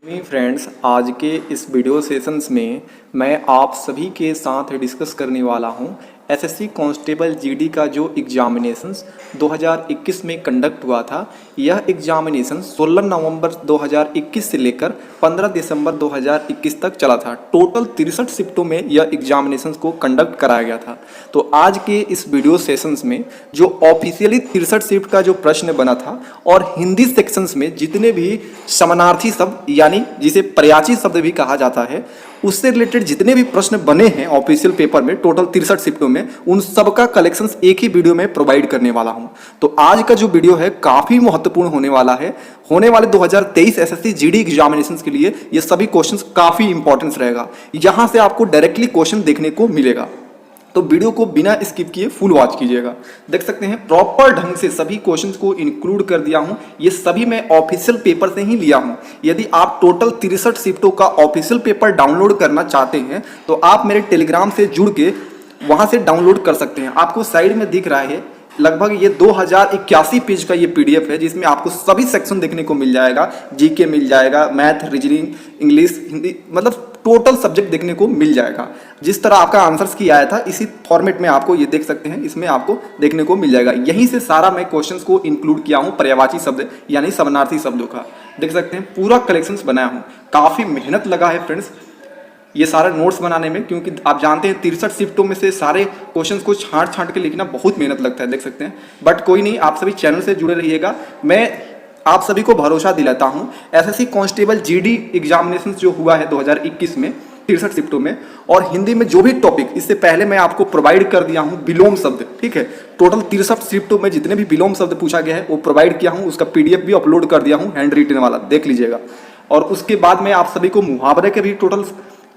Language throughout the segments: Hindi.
फ्रेंड्स, आज के इस वीडियो सेशंस में मैं आप सभी के साथ डिस्कस करने वाला हूं एसएससी कांस्टेबल जीडी का जो एग्जामिनेशंस 2021 में कंडक्ट हुआ था। यह एग्जामिनेशन 16 नवंबर 2021 से लेकर 15 दिसंबर 2021 तक चला था। टोटल 63 शिफ्टों में यह एग्जामिनेशंस को कंडक्ट कराया गया था। तो आज के इस वीडियो सेशंस में जो ऑफिशियली 63 शिफ्ट का जो प्रश्न बना था और हिंदी सेक्शंस में जितने भी समानार्थी शब्द यानी जिसे पर्यायी शब्द भी कहा जाता है उससे रिलेटेड जितने भी प्रश्न बने हैं ऑफिशियल पेपर में टोटल 63 शिफ्टों में, उन सब का कलेक्शंस एक ही वीडियो में प्रोवाइड करने वाला हूं। तो आज का जो वीडियो है काफी महत्वपूर्ण होने वाला है। होने वाले 2023 एसएससी जीडी एग्जामिनेशंस के लिए ये सभी क्वेश्चंस काफी इंपॉर्टेंस रहेगा। यहां से आपको डायरेक्टली क्वेश्चन देखने को मिलेगा, तो वीडियो को बिना स्किप किए फुल वॉच कीजिएगा। देख सकते हैं प्रॉपर ढंग से सभी क्वेश्चंस को इंक्लूड कर दिया हूं। ये सभी मैं ऑफिशियल पेपर से ही लिया हूं। यदि आप टोटल 63 शिफ्टों का ऑफिशियल पेपर डाउनलोड करना चाहते हैं तो आप मेरे टेलीग्राम से जुड़ के वहां से डाउनलोड कर सकते हैं। आपको साइड में दिख रहा है लगभग ये 2081 पेज का ये पीडीएफ है, जिसमें आपको सभी सेक्शन देखने को मिल जाएगा। जीके मिल जाएगा, मैथ, रीजनिंग, इंग्लिश, हिंदी, मतलब टोटल सब्जेक्ट देखने को मिल जाएगा। जिस तरह आपका आंसर्स की आया था इसी फॉर्मेट में आपको ये देख सकते हैं, इसमें आपको देखने को मिल जाएगा। यहीं से सारा मैं क्वेश्चंस को इंक्लूड किया हूँ पर्यायवाची शब्द यानी समानार्थी शब्दों का। देख सकते हैं पूरा कलेक्शंस बनाया हूँ। काफी मेहनत लगा है फ्रेंड्स ये सारे नोट्स बनाने में, क्योंकि आप जानते हैं 63 शिफ्टों में से सारे क्वेश्चंस को छांट के लिखना बहुत मेहनत लगता है। देख सकते हैं, बट कोई नहीं, आप सभी चैनल से जुड़े रहिएगा। मैं आप सभी को भरोसा दिलाता हूं एसएससी कांस्टेबल जीडी एग्जामिनेशन जो हुआ है 2021 में 63 शिफ्टों में, और हिंदी में जो भी टॉपिक इससे पहले मैं आपको प्रोवाइड कर दिया हूं विलोम शब्द, ठीक है। टोटल 63 शिफ्टों में जितने भी विलोम शब्द पूछा गया है वो प्रोवाइड किया हूं। उसका पीडीएफ भी अपलोड कर दिया हूं, हैंड रिटन वाला, देख लीजिएगा। और उसके बाद मैं आप सभी को मुहावरे के भी टोटल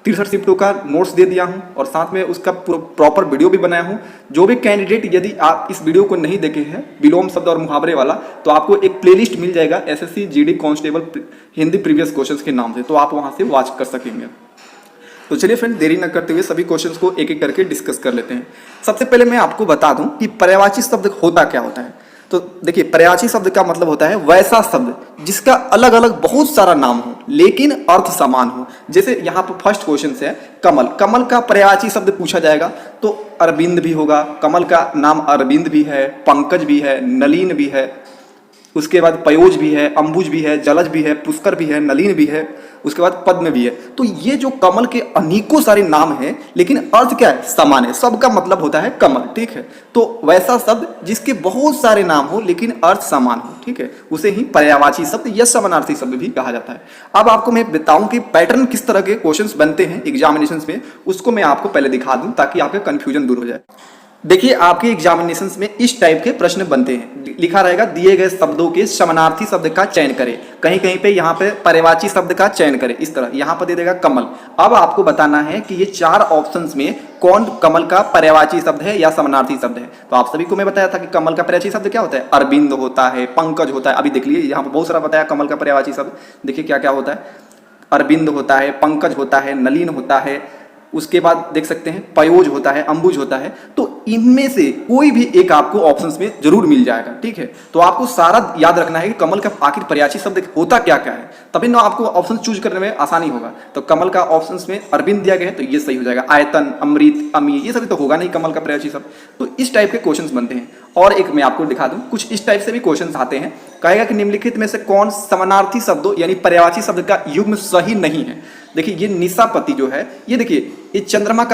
63 शिफ्टों का नोट्स दे दिया हूं और साथ में उसका प्रॉपर वीडियो भी बनाया हूं। जो भी कैंडिडेट यदि आप इस वीडियो को नहीं देखे हैं विलोम शब्द और मुहावरे वाला, तो आपको एक प्लेलिस्ट मिल जाएगा SSC GD constable Hindi previous questions के नाम से, तो आप वहां से वॉच कर सकेंगे। तो चलिए फ्रेंड, देरी न करते हुए सभी क्वेश्चंस को एक एक करके डिस्कस कर लेते हैं। सबसे पहले मैं आपको बता दूं कि पर्यायवाची शब्द होता क्या होता है। तो देखिए, पर्यायवाची शब्द का मतलब होता है वैसा शब्द जिसका अलग अलग बहुत सारा नाम हो लेकिन अर्थ समान हो। जैसे यहाँ पर फर्स्ट क्वेश्चन है कमल। कमल का पर्यायवाची शब्द पूछा जाएगा तो अरविंद भी होगा। कमल का नाम अरविंद भी है, पंकज भी है, नलिन भी है, उसके बाद पयोज भी है, अंबुज भी है, जलज भी है, पुष्कर भी है, नलिन भी है, उसके बाद पद्म भी है। तो ये जो कमल के अनेकों सारे नाम हैं लेकिन अर्थ क्या है, समान है। सबका मतलब होता है कमल, ठीक है। तो वैसा शब्द जिसके बहुत सारे नाम हो लेकिन अर्थ समान हो, ठीक है, उसे ही पर्यायवाची शब्द या समानार्थी शब्द भी कहा जाता है। अब आपको मैं बताऊं कि पैटर्न किस तरह के क्वेश्चंस बनते हैं एग्जामिनेशंस में, उसको मैं आपको पहले दिखा दूं ताकि आपका कंफ्यूजन दूर हो जाए। देखिए, आपके एग्जामिनेशंस में इस टाइप के प्रश्न बनते हैं। लिखा रहेगा दिए गए शब्दों के समानार्थी शब्द का चयन करें। कहीं कहीं पे यहाँ पे पर्यायवाची शब्द का चयन करें, इस तरह यहाँ पर दे देगा कमल। अब आपको बताना है कि ये चार ऑप्शंस में कौन कमल का पर्यायवाची शब्द है या समानार्थी शब्द है। तो आप सभी को मैं बताया था कि कमल का पर्यायवाची शब्द क्या होता है, अरविंद होता है, पंकज होता है। अभी देख लीजिए यहाँ पर बहुत सारा बताया कमल का पर्यायवाची शब्द। देखिए क्या क्या होता है, अरविंद होता है, पंकज होता है, नलिन होता है, उसके बाद देख सकते हैं पयोज होता है, अंबुज होता है। तो इनमें से कोई भी एक आपको ऑप्शंस में जरूर मिल जाएगा, ठीक है। तो आपको सारा याद रखना है कि कमल का आखिर पर्यायवाची शब्द होता क्या क्या है, तभी ना आपको ऑप्शन चूज करने में आसानी होगा। तो कमल का ऑप्शंस में अरविंद दिया गया है तो ये सही हो जाएगा। आयतन, अमृत, अमी, ये सभी तो होगा नहीं कमल का पर्यायवाची शब्द। तो इस टाइप के क्वेश्चंस बनते हैं। और एक मैं आपको दिखा दूं, कुछ इस टाइप से भी क्वेश्चंस आते हैं। कहेगा कि निम्नलिखित में से कौन समानार्थी शब्दों यानी पर्यायवाची शब्द का युग्म सही नहीं है। देखिए ये निशापति जो है, ये देखिए ये चंद्रमा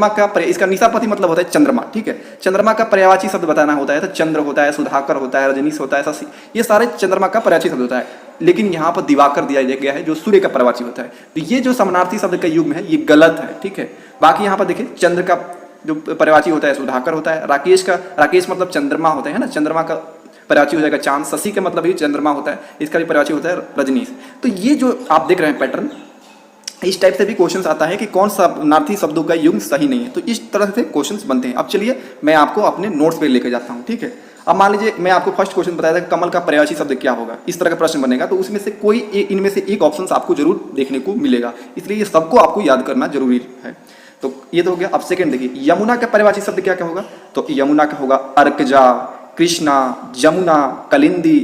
का इसका निशापति मतलब होता है चंद्रमा, ठीक है। चंद्रमा का पर्यायवाची शब्द बताना होता है तो चंद्र होता है, सुधाकर होता है, रजनीश होता है, शशि, ये सारे चंद्रमा का पर्यायवाची शब्द होता है। लेकिन यहाँ पर दिवाकर दिया गया है जो सूर्य का पर्यायवाची होता है। तो ये जो समानार्थी शब्द का युग्म है ये गलत है, ठीक है। बाकी यहाँ पर देखिए चंद्र का जो पर्यायवाची होता है सुधाकर होता है। राकेश मतलब चंद्रमा होता है ना, चंद्रमा का पर्यायवाची हो जाएगा चांद। शशि का मतलब ही चंद्रमा होता है, इसका भी पर्यायवाची होता है रजनीश। तो ये जो आप देख रहे हैं पैटर्न, इस टाइप से भी क्वेश्चंस आता है कि कौन समानार्थी शब्दों का युग्म सही नहीं है। तो इस तरह से क्वेश्चंस बनते हैं। अब चलिए मैं आपको अपने नोट्स पे लेकर जाता हूँ, ठीक है। अब मान लीजिए मैं आपको फर्स्ट क्वेश्चन बताया था कि कमल का पर्यायवाची शब्द क्या होगा, इस तरह का प्रश्न बनेगा। तो उसमें से कोई इनमें से एक ऑप्शन आपको जरूर देखने को मिलेगा, इसलिए ये सबको आपको याद करना जरूरी है। तो ये तो हो गया। अब सेकंड देखिए, यमुना का पर्यायवाची शब्द क्या क्या होगा। तो यमुना का होगा अर्कजा, कृष्णा, जमुना, कलिंदी,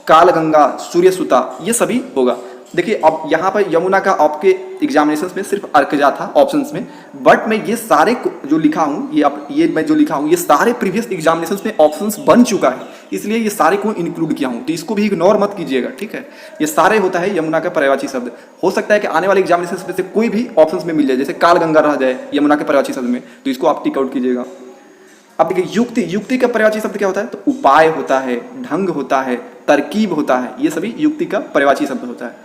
कालगंगा, सूर्यसुता, ये सभी होगा। देखिए अब यहाँ पर यमुना का आपके एग्जामिनेशन में सिर्फ अर्कजा था ऑप्शंस में, बट मैं ये सारे जो लिखा हूँ ये मैं जो लिखा हूँ ये सारे प्रीवियस एग्जामिनेशन में ऑप्शंस बन चुका है, इसलिए ये सारे को इंक्लूड किया हूँ, तो इसको भी इग्नोर मत कीजिएगा, ठीक है। ये सारे होता है यमुना का पर्यायवाची शब्द। हो सकता है कि आने वाले एग्जामिनेशन में से कोई भी ऑप्शंस में मिल जाए, जैसे काल गंगा रह जाए यमुना के पर्यायवाची शब्द में, तो इसको आप टिक आउट कीजिएगा। अब देखिए युक्ति, युक्ति का पर्यायवाची शब्द क्या होता है, तो उपाय होता है, ढंग होता है, तरकीब होता है, ये सभी युक्ति का पर्यायवाची शब्द होता है।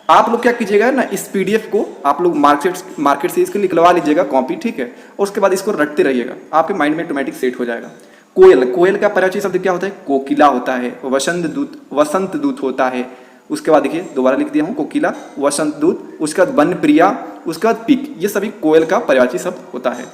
आप लोग क्या कीजिएगा ना, इस पीडीएफ को आप लोग मार्केट से इसको निकलवा लीजिएगा कॉपी, ठीक है, और उसके बाद इसको रटते रहिएगा, आपके माइंड में ऑटोमेटिक सेट हो जाएगा। कोयल, कोयल का पर्यायवाची शब्द क्या होता है, कोकिला होता है, वसंत दूत होता है। उसके बाद देखिए दोबारा लिख दिया हूँ, कोकिला, वसंत दूत, उसके बाद वन प्रिया, उसके बाद पिक, ये सभी कोयल का पर्यायवाची शब्द होता है।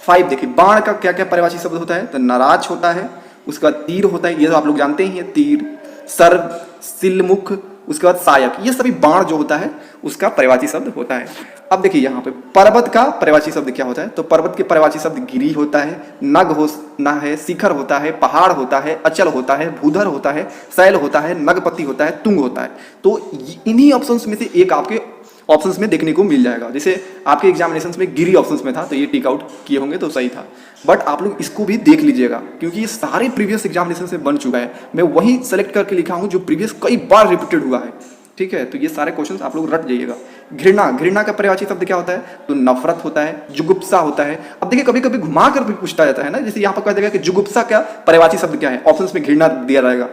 5 देखिए बाण का क्या क्या पर्यायवाची शब्द होता है, तो नाराज होता है, उसके बाद तीर होता है, ये तो आप लोग जानते ही हैं, तीर, सर्व, सिलमुख, उसके बाद सायक, ये सभी बाण जो होता है उसका पर्यायवाची शब्द होता है। अब देखिए यहाँ पे पर्वत का पर्यायवाची शब्द क्या होता है, तो पर्वत के पर्यायवाची शब्द गिरी होता है, नग होना है, शिखर होता है, पहाड़ होता है, अचल होता है, भूधर होता है, शैल होता है, नगपति होता है, तुंग होता है। तो इन्हीं ऑप्शंस में से एक आपके ऑप्शंस में देखने को मिल जाएगा। जैसे आपके एग्जामिनेशंस में गिरी ऑप्शंस में था, तो ये टिक आउट किए होंगे तो सही था, बट आप लोग इसको भी देख लीजिएगा क्योंकि ये सारे प्रीवियस एग्जामिनेशन से बन चुका है। मैं वही सेलेक्ट करके लिखा हूँ जो प्रीवियस कई बार रिपीटेड हुआ है, ठीक है। तो ये सारे क्वेश्चंस आप लोग रट जाइएगा। घृणा, घृणा का पर्यायवाची शब्द क्या होता है, तो नफरत होता है, जुगुप्सा होता है। अब देखिए कभी कभी घुमा कर भी पूछता जाता है ना, जैसे यहाँ पर कह देगा कि जुगुप्सा का पर्यायवाची शब्द क्या है, ऑप्शंस में घृणा दिया रहेगा,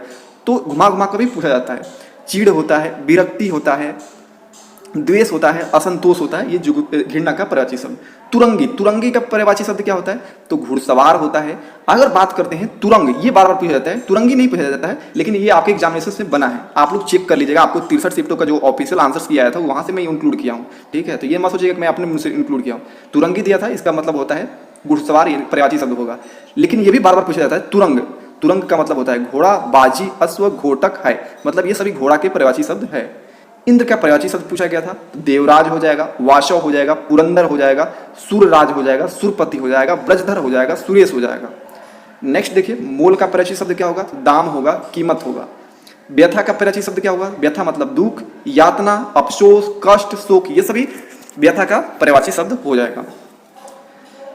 तो घुमा घुमा कर भी पूछा जाता है। चीड़ होता है, विरक्ति होता है, द्वेष होता है, असंतोष होता है, ये घृणा का पर्यायवाची शब्द। तुरंगी, तुरंगी का पर्यायवाची शब्द क्या होता है, तो घुड़सवार होता है। अगर बात करते हैं तुरंग, ये बार बार पूछा जाता है, तुरंगी नहीं पूछा जाता है, लेकिन ये आपके एग्जामिनेशन में बना है, आप लोग चेक कर लीजिएगा। आपको 63 शिफ्टों का जो ऑफिशियल आंसर्स किया आया था वहां से मैं इंक्लूड किया हूँ, ठीक है। तो ये मत सोचिएगा कि मैं अपने मुंह से इंक्लूड किया हूँ, तुरंगी दिया था, इसका मतलब होता है घुड़सवार, ये पर्यायवाची शब्द होगा। लेकिन ये भी बार बार पूछा जाता है तुरंग, तुरंग का मतलब होता है घोड़ा, बाजी, अश्व, घोटक है, मतलब ये सभी घोड़ा के पर्यायवाची शब्द है। इंद्र का पर्यायवाची शब्द पूछा गया था, तो देवराज हो जाएगा, वाशव हो जाएगा, पुरंदर हो जाएगा, सुरराज हो जाएगा, सुरपति हो जाएगा, ब्रजधर हो जाएगा, सुरेश हो जाएगा। नेक्स्ट देखिए मोल का पर्यायवाची शब्द क्या होगा, दाम होगा, कीमत होगा। व्यथा का पर्यायवाची शब्द क्या होगा, व्यथा मतलब दुख, यातना, अफसोस, कष्ट, शोक, ये सभी व्यथा का पर्यायवाची शब्द हो जाएगा।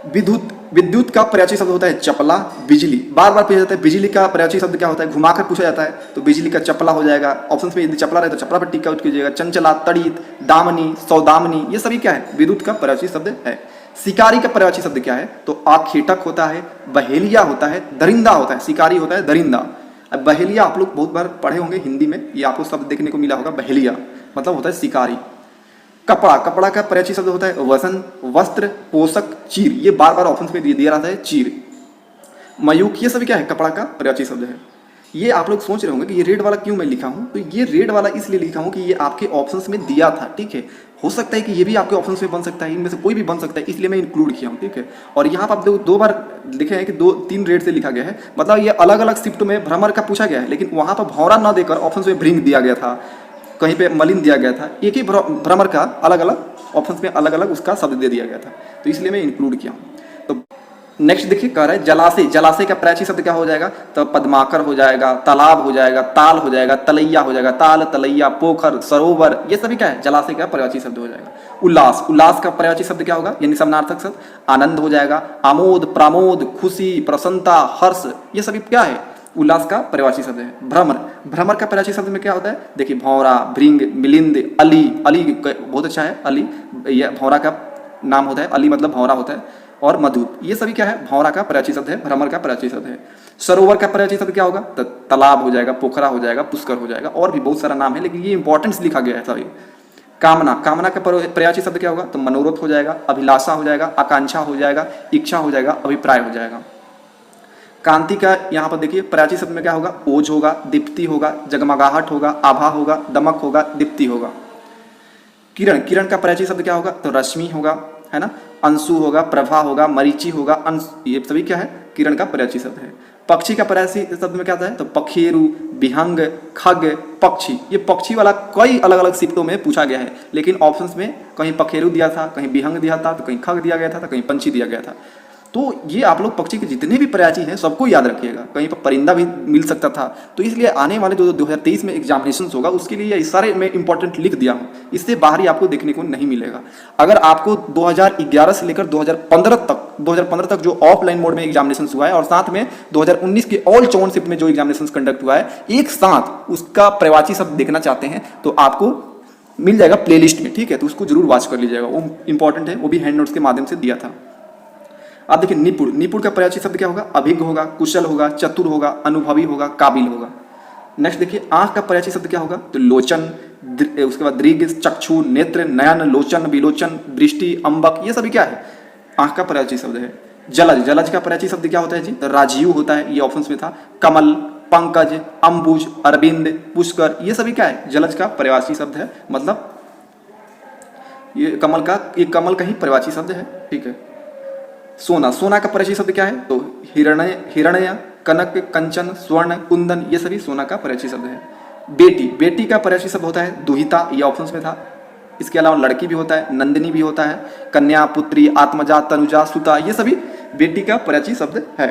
विद्युत, विद्युत का पर्यायवाची शब्द होता है चपला, बिजली, बार बार पूछा जाता है बिजली का पर्यायवाची शब्द क्या होता है, घुमाकर पूछा जाता है, तो बिजली का चपला हो जाएगा। ऑप्शंस में यदि चपला रहे तो चपला पर टिक आउट कीजिएगा। चंचला, तड़ित, दामनी, सौदामनी, ये सभी क्या है, विद्युत का पर्यायवाची शब्द है। शिकारी का पर्यायवाची शब्द क्या है, तो आखेटक होता है, बहेलिया होता है, दरिंदा होता है। शिकारी होता है दरिंदा। अब बहेलिया आप लोग बहुत बार पढ़े होंगे हिंदी में, ये आपको शब्द देखने को मिला होगा, बहेलिया मतलब होता है शिकारी। कपड़ा, कपड़ा का पर्यायवाची शब्द होता है वसन, वस्त्र, पोषक, चीर, ये बार बार ऑप्शंस में दिया रहता है, चीर। मयूख, ये सभी क्या है, कपड़ा का पर्यायवाची शब्द है। ये आप लोग सोच रहे होंगे कि ये रेड वाला क्यों मैं लिखा हूँ, तो ये रेड वाला इसलिए लिखा हूँ कि ये आपके ऑप्शंस में दिया था, ठीक है। हो सकता है कि ये भी आपके ऑप्शंस में बन सकता है, इनमें से कोई भी बन सकता है, इसलिए मैं इंक्लूड किया हूँ, ठीक है। और यहाँ पर आप दो बार लिखे हैं कि 2-3 रेड से लिखा गया है, मतलब ये अलग अलग शिफ्ट में भ्रमर का पूछा गया है, लेकिन वहाँ पर भौरा न देकर ऑप्शन में भृंग दिया गया था, कहीं पे मलिन दिया गया था, एक ही भ्रमर का अलग अलग ऑप्शंस में अलग अलग उसका शब्द दे दिया गया था, तो इसलिए मैं इंक्लूड किया हूँ। तो नेक्स्ट देखिए कह रहा है जलाशय, जलाशय का पर्यायवाची शब्द क्या हो जाएगा, तो पद्माकर हो जाएगा, तालाब हो जाएगा, ताल हो जाएगा, तलैया हो जाएगा, ताल, तलैया, पोखर, सरोवर, ये सभी क्या है, जलाशय का पर्यायवाची शब्द हो जाएगा। उल्लास, उल्लास का पर्यायवाची शब्द क्या होगा, यानी समानार्थक शब्द आनंद हो जाएगा। आमोद, प्रमोद, खुशी, प्रसन्नता, हर्ष, ये सभी क्या है, उल्लास का पर्यायवाची शब्द है। भ्रमर, भ्रमर का पर्यायवाची शब्द में क्या होता है, देखिए भौरा, भृंग, मिलिंद, अली, अली बहुत अच्छा है, अली यह भौरा का नाम होता है, अली मतलब भौरा होता है, और मधुप, ये सभी क्या है, भौरा का पर्यायवाची शब्द है, भ्रमर का पर्यायवाची शब्द है। सरोवर का पर्यायवाची शब्द क्या होगा, तो तालाब हो जाएगा, पोखरा हो जाएगा, पुष्कर हो जाएगा, और भी बहुत सारा नाम है, लेकिन ये इंपॉर्टेंस लिखा गया है सभी। कामना, कामना का पर्यायवाची शब्द क्या होगा, तो मनोरथ हो जाएगा, अभिलाषा हो जाएगा, आकांक्षा हो जाएगा, इच्छा हो जाएगा, अभिप्राय हो जाएगा। कांति का यहाँ पर देखिए पर्यायवाची शब्द में क्या होगा, ओज होगा, दीप्ति होगा, जगमगाहट होगा, आभा होगा, दमक होगा, दीप्ति होगा। किरण, किरण का पर्यायवाची शब्द क्या होगा, तो रश्मि होगा, है ना, अंशु होगा, प्रभा होगा, मरीचि होगा, अंश, ये सभी क्या है, किरण का पर्यायवाची शब्द है। पक्षी का पर्यायवाची शब्द में क्या आता है, तो पखेरु, विहंग, खग, पक्षी, ये पक्षी वाला कई अलग अलग शिफ्टों में पूछा गया है, लेकिन ऑप्शंस में कहीं पखेरु दिया था, कहीं विहंग दिया था, तो कहीं खग दिया गया था, तो कहीं पंछी दिया गया था। तो ये आप लोग पक्षी के जितने भी प्रयाची हैं सबको याद रखिएगा, कहीं पर परिंदा भी मिल सकता था, तो इसलिए आने वाले जो 2023 में एग्जामिनेशन होगा उसके लिए ये सारे मैं इंपॉर्टेंट लिख दिया हूँ, इससे बाहरी आपको देखने को नहीं मिलेगा। अगर आपको 2011 से लेकर 2015 तक जो ऑफलाइन मोड में एग्जामिनेशन हुआ है और साथ में 2019 के ऑल 54 शिफ्ट में जो एग्जामिनेशन कंडक्ट हुआ है एक साथ उसका प्रवाची शब्द देखना चाहते हैं तो आपको मिल जाएगा प्लेलिस्ट में, ठीक है, तो उसको जरूर वॉच कर लीजिएगा, वो इंपॉर्टेंट है, वो भी हैंड नोट्स के माध्यम से दिया था। अब देखिए निपुण, निपुण का प्रयाची शब्द क्या होगा, अभिज्ञ होगा, कुशल होगा, चतुर होगा, अनुभवी होगा, काबिल होगा। नेक्स्ट देखिए आंख का प्रयाची शब्द क्या होगा, तो लोचन, उसके बाद दृग, चक्षु, नेत्र, नयन, लोचन, विलोचन, दृष्टि, अंबक, ये सभी क्या है, आंख का प्रयाची शब्द है। जलज, जलज का प्रयाची शब्द क्या होता है जी, तो राजीव होता है, ये ऑप्शन में था। कमल, पंकज, अंबुज, अरविंद, पुष्कर, ये सभी क्या है, जलज का प्रयाची शब्द है, मतलब ये कमल का ही प्रयाची शब्द है, ठीक है। सोना, सोना का परिचय शब्द क्या है, तो हिरण्य, हिरण्य, कनक, कंचन, स्वर्ण, कुंदन, ये सभी सोना का परिचय शब्द है। बेटी, बेटी का परिचय शब्द होता है दुहिता, ये ऑप्शंस में था। इसके अलावा लड़की भी होता है, नंदिनी भी होता है, कन्या, पुत्री, आत्मजा, तनुजा, सुता, ये सभी बेटी का परिचय शब्द है।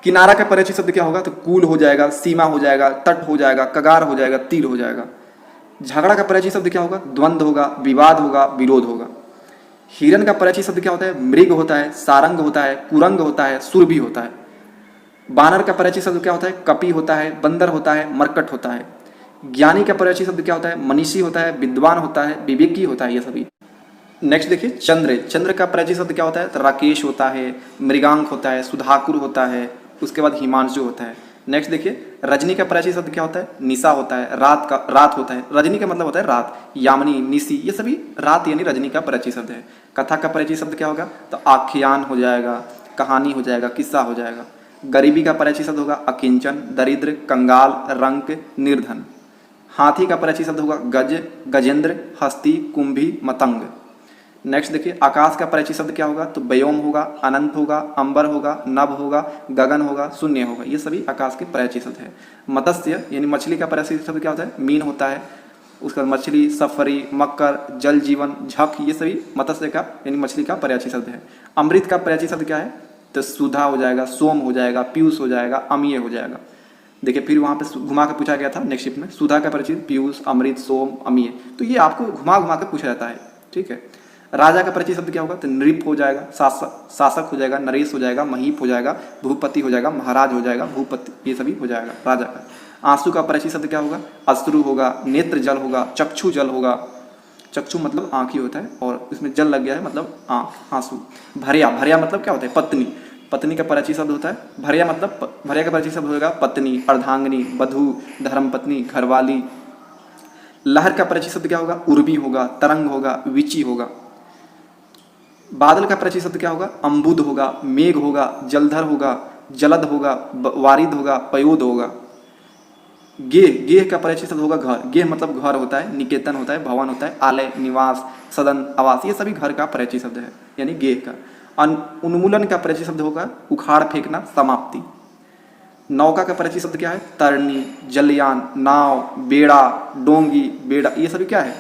किनारा का परिचय शब्द क्या होगा, तो कूल हो जाएगा, सीमा हो जाएगा, तट हो जाएगा, कगार हो जाएगा, तीर हो जाएगा। झगड़ा का परिचय शब्द क्या होगा, द्वंद्व होगा, विवाद होगा, विरोध होगा। हिरण का परिचय शब्द क्या होता है, मृग होता है, सारंग होता है, कुरंग होता है, सुरभि होता है। बानर का परिचय शब्द क्या होता है, कपि होता है, बंदर होता है, मरकट होता है। ज्ञानी का परिचय शब्द क्या होता है, मनीषी होता है, विद्वान होता है, विवेकी होता है, ये सभी। नेक्स्ट देखिए चंद्र, चंद्र का परिचय शब्द क्या होता है, तो राकेश होता है, मृगांक होता है, सुधाकुर होता है, उसके बाद हिमांशु होता है। नेक्स्ट देखिए रजनी का परिचय शब्द क्या होता है, निशा होता है, रात होता है, रजनी का मतलब होता है रात, यामिनी, निशी, ये सभी रात यानी रजनी का परिचय शब्द है। कथा का परिचय शब्द क्या होगा, तो आख्यान हो जाएगा, कहानी हो जाएगा, किस्सा हो जाएगा। गरीबी का परिचय शब्द होगा अकिंचन, दरिद्र, कंगाल, रंक, निर्धन। हाथी का परिचय शब्द होगा गज, गजेंद्र, हस्ती, कुंभी, मतंग। नेक्स्ट देखिए आकाश का परिचय शब्द क्या होगा, तो व्योम होगा, अनंत होगा, अंबर होगा, नभ होगा, गगन होगा, शून्य होगा, ये सभी आकाश के परिचय शब्द है। मत्स्य यानी मछली का परिचय शब्द क्या होता है, मीन होता है, उसका मछली, सफरी, मकर, जल जीवन, झक, ये सभी मत्स्य का यानी मछली का परिचय शब्द है। अमृत का परिचय शब्द क्या है, तो सुधा हो जाएगा, सोम हो जाएगा, पीयूष हो जाएगा, अमीय हो जाएगा। देखिए फिर वहाँ पे घुमा के पूछा गया था नेक्स्ट शिफ्ट में, सुधा का परिचय पीयूष, अमृत, सोम, अमीय, तो ये आपको घुमा घुमा के पूछा जाता है, ठीक है। राजा का परिचय शब्द क्या होगा, तो नृप हो जाएगा, शासक हो जाएगा, नरेश हो जाएगा, महीप हो जाएगा, भूपति हो जाएगा, महाराज हो जाएगा, भूपति, ये सभी हो जाएगा राजा का। आंसू का परिचय शब्द क्या होगा, अश्रु होगा, नेत्र जल होगा, चक्षु जल होगा, चक्षु मतलब आँख ही होता है और इसमें जल लग गया है मतलब आँख, आंसू। भरिया, भरिया मतलब क्या होता है, पत्नी, पत्नी का परिचय शब्द होता है। भरिया मतलब भरिया का परिचय शब्द होगा पत्नी, अर्धांगिनी, वधू, धर्मपत्नी, घरवाली। लहर का परिचय शब्द क्या होगा, उर्वी होगा, तरंग होगा, विची होगा। बादल का परिचय शब्द क्या होगा, अम्बुद होगा, मेघ होगा, जलधर होगा, जलद होगा, वारिद होगा, पयोद होगा। गेह, गेह का परिचय शब्द होगा घर, गेह मतलब घर होता है, निकेतन होता है, भवन होता है, आलय, निवास, सदन, आवास, ये सभी घर का परिचय शब्द है यानी गेह का। उन्मूलन का परिचय शब्द होगा उखाड़ फेंकना, समाप्ति। नौका का परिचय शब्द क्या है, तरनी, जलयान, नाव, बेड़ा, डोंगी, बेड़ा, ये सभी क्या है,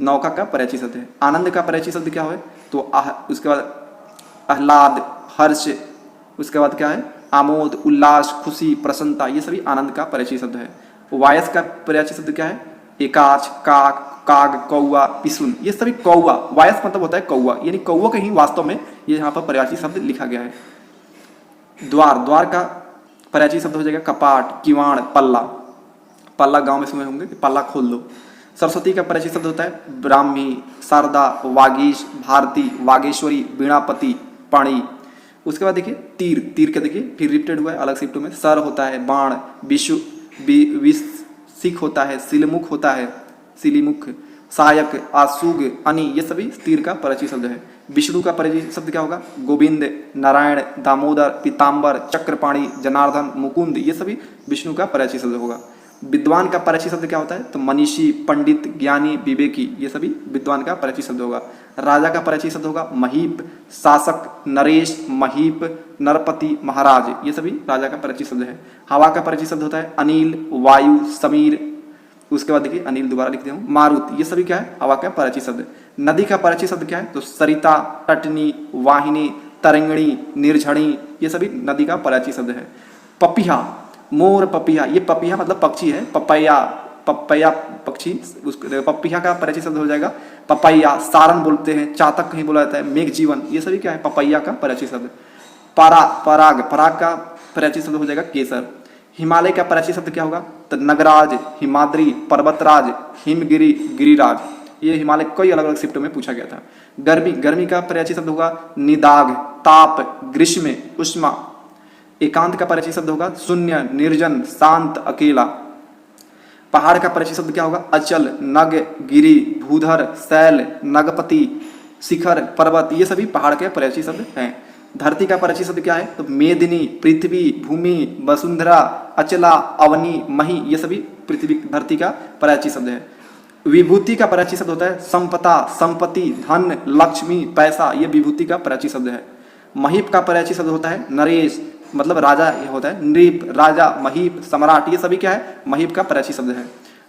नौका का परिचय शब्द है। आनंद का परिचय शब्द क्या है, तो उसके बाद आह्लाद, हर्ष, उसके बाद क्या है, आमोद, उल्लास, खुशी, प्रसन्नता, ये सभी आनंद का परिचय शब्द है। वायस का परिचय शब्द क्या है, एकाच, काक, काग, कौआ, पिसुन, ये सभी कौआ, वायस मतलब होता है कौआ, यानी कौआ के ही वास्तव में ये यहाँ पर परिचय शब्द लिखा गया है। द्वार, द्वार का परिचय शब्द हो जाएगा कपाट, किवाड़, पल्ला, पल्ला गांव में सुने होंगे कि पल्ला खोल दो। सरस्वती का परिचय शब्द होता है ब्राह्मी, शारदा, वागीश, भारती, वागेश्वरी, वीणापति, पाणी। उसके बाद देखिए तीर, तीर का देखिए फिर रिपीटेड हुआ है अलग शिफ्टों में। सर होता है, बाण, सिख होता है, सिलमुख होता है, सिलीमुख, सायक, आसुग, अनि, ये सभी तीर का परिचय शब्द है। विष्णु का परिचय शब्द क्या होगा, गोविंद, नारायण, दामोदर, पीताम्बर, चक्रपाणी, जनार्दन, मुकुंद, ये सभी विष्णु का परिचय शब्द होगा। विद्वान का परिचय शब्द क्या होता है, तो मनीषी, पंडित, ज्ञानी, विवेकी, ये सभी विद्वान का परिचय शब्द होगा। राजा का परिचय शब्द होगा महीप, शासक, नरेश, महीप, नरपति, महाराज, ये सभी राजा का परिचय शब्द है। हवा का परिचय शब्द होता है अनिल, वायु, समीर, उसके बाद देखिए अनिल दोबारा लिख दिया हूँ, मारुत, ये सभी क्या है, हवा का परिचय शब्द। नदी का परिचय शब्द क्या है, तो सरिता, तटनी, वाहिनी, तरंगणी, निर्झणी, ये सभी नदी का पर्यायची शब्द है। पपिया, मोर पपिया, ये पपिया मतलब पक्षी है, पपैया, पपैया पक्षी, उस पपिया का पर्यायची शब्द हो जाएगा पपैया। सारन बोलते हैं, चातक कहीं बोला जाता है, मेघ जीवन, ये सभी क्या है पपैया का पर्यायची शब्द। पराग, पराग का पर्यायची शब्द हो जाएगा केसर। हिमालय का पर्यायची शब्द क्या होगा? तो नगराज, हिमाद्री, पर्वतराज, हिमगिरी, गिरिराज। ये हिमालय कई अलग अलग शिफ्टों में पूछा गया था। गर्मी, गर्मी का पर्यायची शब्द होगा निदाग, ताप, ग्रीष्म, उष्मा। एकांत का पर्यायची शब्द होगा शून्य, निर्जन, शांत, अकेला। पहाड़ का पर्यायची शब्द क्या होगा? अचल, नग, गिरी, भूधर, शैल, नगपति, शिखर, पर्वत, ये सभी पहाड़ के पर्यायची शब्द हैं। धरती का पर्यायची शब्द क्या है? तो मेदिनी, पृथ्वी, भूमि, वसुंधरा, अचला, अवनी, मही, ये सभी पृथ्वी धरती का पर्यायची शब्द है। विभूति का पर्यायची शब्द होता है संपदा, संपत्ति, धन, लक्ष्मी, पैसा, ये विभूति का पर्यायची शब्द है। महीप का पर्यायची शब्द होता है नरेश, मतलब राजा ये होता है, नृप, राजा, महीप, सम्राट, ये सभी क्या है महीप का पर्यायची शब्द है।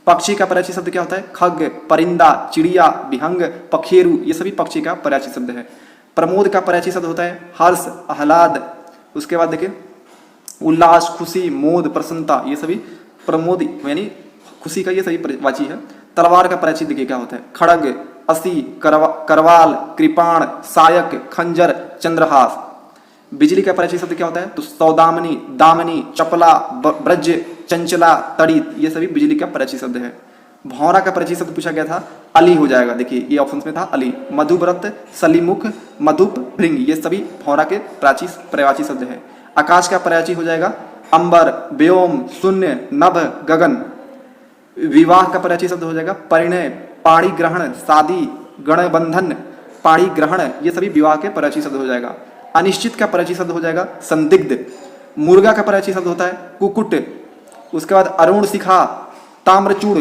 पक्षी का पर्यायची शब्द क्या होता है? खग, परिंदा, चिड़िया, विहंग, पखेरु, ये सभी पक्षी का पर्यायची शब्द है। प्रमोद का पर्यायची शब्द होता है हर्ष, आह्लाद। उसके बाद देखिए उल्लास, खुशी, मोद, प्रसन्नता, ये सभी प्रमोद यानी खुशी का ये सभी वाची है। तलवार का पर्यायची देखिए क्या होता है? खड़ग, असी, करवाल, कृपाण, सायक, खंजर, चंद्रहास। बिजली का पर्यायची शब्द क्या होता है? तो सौदामनी, दामनी, चपला, ब्रज, चंचला, तड़ित, ये सभी बिजली का पर्यायची शब्द है। भौरा का पर्यायची शब्द पूछा गया था, अली हो जाएगा, देखिए ये ऑप्शन में था अली। मधुव्रत, सलीमुख, मधुप, भृंग, ये सभी भौरा के पर्यायची शब्द है। आकाश का पर्यायची हो जाएगा अंबर, व्योम, शून्य, नभ, गगन। विवाह का पर्यायची शब्द हो जाएगा परिणय, पाणी ग्रहण, शादी, गणबंधन, पाणी ग्रहण, ये सभी विवाह के पर्यायची शब्द हो जाएगा। अनिश्चित का पर्यायची शब्द हो जाएगा संदिग्ध। मुर्गा का पर्यायची शब्द होता है कुकुट। उसके बाद अरुण शिखा, ताम्रचूड़,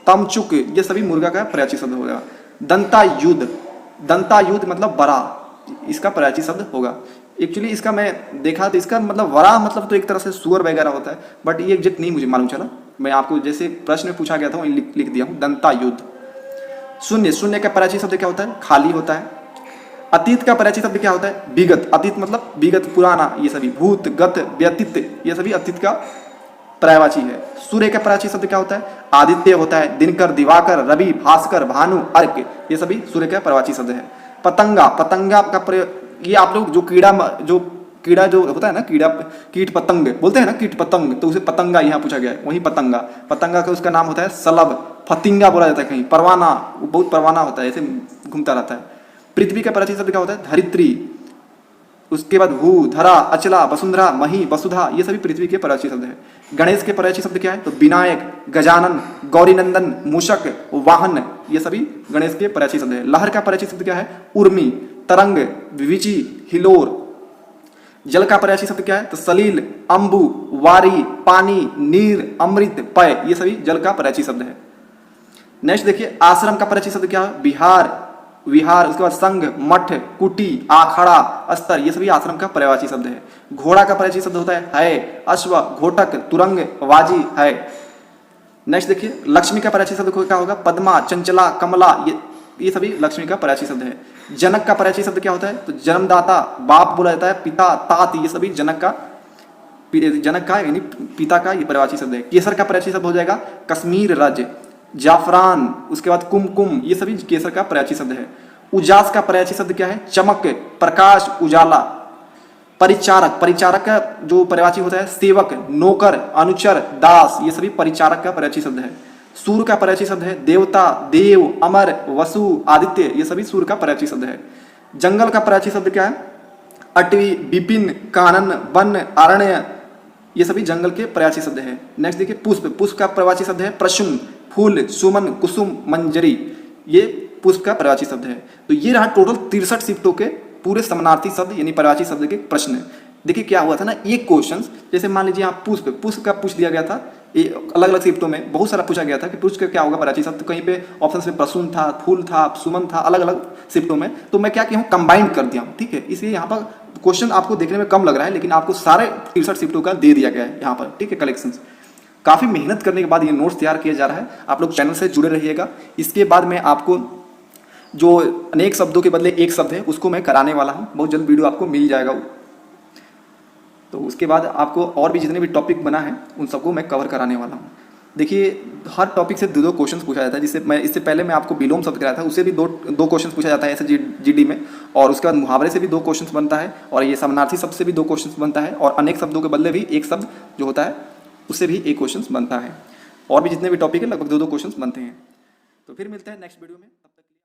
तमचुक, ये सभी मुर्गा का पर्यायची शब्द हो जाएगा। दंतायुध, दंतायुध मतलब बड़ा, इसका पर्यायची शब्द होगा। एक्चुअली इसका मैं देखा तो इसका मतलब वरा मतलब तो एक तरह से सुअर वगैरह होता है, बट ये एग्जैक्ट नहीं मुझे मालूम चला। मैं आपको जैसे प्रश्न में पूछा गया था वही लिख दिया हूँ, दंतायुध। शून्य, शून्य का पर्यायची शब्द क्या होता है? खाली होता है। अतीत का पर्यायची शब्द क्या होता है? विगत, अतीत मतलब विगत, पुराना, ये सभी। भूत, गत, व्यतीत, ये सभी अतीत का पर्यायवाची है। सूर्य का पर्यायची शब्द क्या होता है? आदित्य होता है। दिनकर, दिवाकर, रवि, भास्कर, भानु, अर्क, ये सभी सूर्य का पर्यायवाची शब्द है। पतंगा, पतंगा का प्रयोग, ये आप लोग जो कीड़ा जो होता है ना, कीट पतंग बोलते हैं ना, कीट पतंग, तो उसे पतंगा यहाँ पूछा गया है, वही पतंगा। पतंगा का उसका नाम होता है सलब, फतिंगा बोला जाता है कहीं। परवाना, वो बहुत परवाना होता है, ऐसे घूमता रहता है। पृथ्वी का पर्यायची शब्द क्या होता है? धरित्री। उसके बाद भू, धरा, अचला, वसुंधरा, मही, वसुधा, ये सभी पृथ्वी के पर्यायची शब्द है। गणेश के पर्यायची शब्द क्या है? तो विनायक, गजानन, गौरीनंदन, मूषक, वाहन, ये सभी गणेश के पर्यायची शब्द है। लहर का पर्यायची शब्द क्या है? उर्मी, तरंग, विविची, हिलोर। जल का पर्यायची शब्द क्या है? तो सलील, अंबु, वारी, पानी, नीर, अमृत, पय, ये सभी जल का पर्यायची शब्द है। नेक्स्ट देखिए आश्रम का पर्यायची शब्द क्या है? बिहार, विहार। उसके बाद संघ, मठ, कुटी, आखड़ा, अस्तर, ये सभी आश्रम का पर्यायवाची शब्द है। घोड़ा का पर्यायची शब्द होता है अश्व, घोटक, तुरंग, वाजी, है। नेक्स्ट देखिए लक्ष्मी का पर्यायची शब्द क्या होगा? पद्मा, चंचला, कमला, ये सभी लक्ष्मी का पर्यायची शब्द है। जनक का पर्यायची शब्द क्या होता है? तो जन्मदाता, बाप बोला जाता है, पिता, तात, ये सभी जनक का यानी पिता का ये पर्यायवाची शब्द है। केसर का पर्यायची शब्द हो जाएगा कश्मीर, रज, जाफरान। उसके बाद कुमकुम, ये सभी केसर का पर्यायची शब्द है। उजास का पर्यायची शब्द क्या है? चमक, प्रकाश, उजाला। परिचारक, परिचारक का जो पर्यायवाची होता है सेवक, नौकर, अनुचर, दास, ये सभी परिचारक का पर्यायची शब्द है। सूर्य का पर्यायची शब्द है देवता, देव, अमर, वसु, आदित्य, ये सभी सूर्य का पर्यायची शब्द है। जंगल का पर्यायची शब्द क्या है? अटवी, विपिन, कानन, वन, अरण्य, ये सभी जंगल के पर्यायची शब्द है। नेक्स्ट देखिए पुष्प, पुष्प का पर्यायची शब्द है प्रशुम, फूल, सुमन, कुसुम, मंजरी, ये पुष्प का पर्यायची शब्द है। तो ये रहा टोटल 63 शिफ्टों के पूरे समानार्थी शब्द यानी पर्यायची शब्द के प्रश्न। देखिए क्या हुआ था ना, एक क्वेश्चन जैसे मान लीजिए आप पुष्प, पुष्प का पूछ दिया गया था, अलग अलग शिफ्टों में बहुत सारा पूछा गया था कि पुष्प का क्या होगा पर्यायची शब्द। तो कहीं पे ऑप्शन में प्रसून था, फूल था, सुमन था, अलग अलग शिफ्टों में। तो मैं क्या किया हूँ, कंबाइंड कर दिया हूँ, ठीक है। इसलिए यहाँ पर क्वेश्चन आपको देखने में कम लग रहा है, लेकिन आपको सारे 63 शिफ्टों का दे दिया गया है यहाँ पर, ठीक है, कलेक्शन। काफ़ी मेहनत करने के बाद ये नोट्स तैयार किया जा रहा है। आप लोग चैनल से जुड़े रहिएगा। इसके बाद मैं आपको जो अनेक शब्दों के बदले एक शब्द है उसको मैं कराने वाला हूँ। बहुत जल्द वीडियो आपको मिल जाएगा वो। तो उसके बाद आपको और भी जितने भी टॉपिक बना है उन सबको मैं कवर कराने वाला हूँ। देखिए, हर टॉपिक से दो दो क्वेश्चन पूछा जाता है। जिससे मैं इससे पहले मैं आपको विलोम शब्द कराया था, उससे भी दो क्वेश्चन पूछा जाता है ऐसे जीडी में। और उसके बाद मुहावरे से भी दो क्वेश्चन बनता है, और ये समानार्थी शब्द से भी दो क्वेश्चन बनता है, और अनेक शब्दों के बदले भी एक शब्द जो होता है उससे भी एक क्वेश्चन बनता है। और भी जितने भी टॉपिक है लगभग दो दो क्वेश्चन बनते हैं। तो फिर मिलते हैं नेक्स्ट वीडियो में।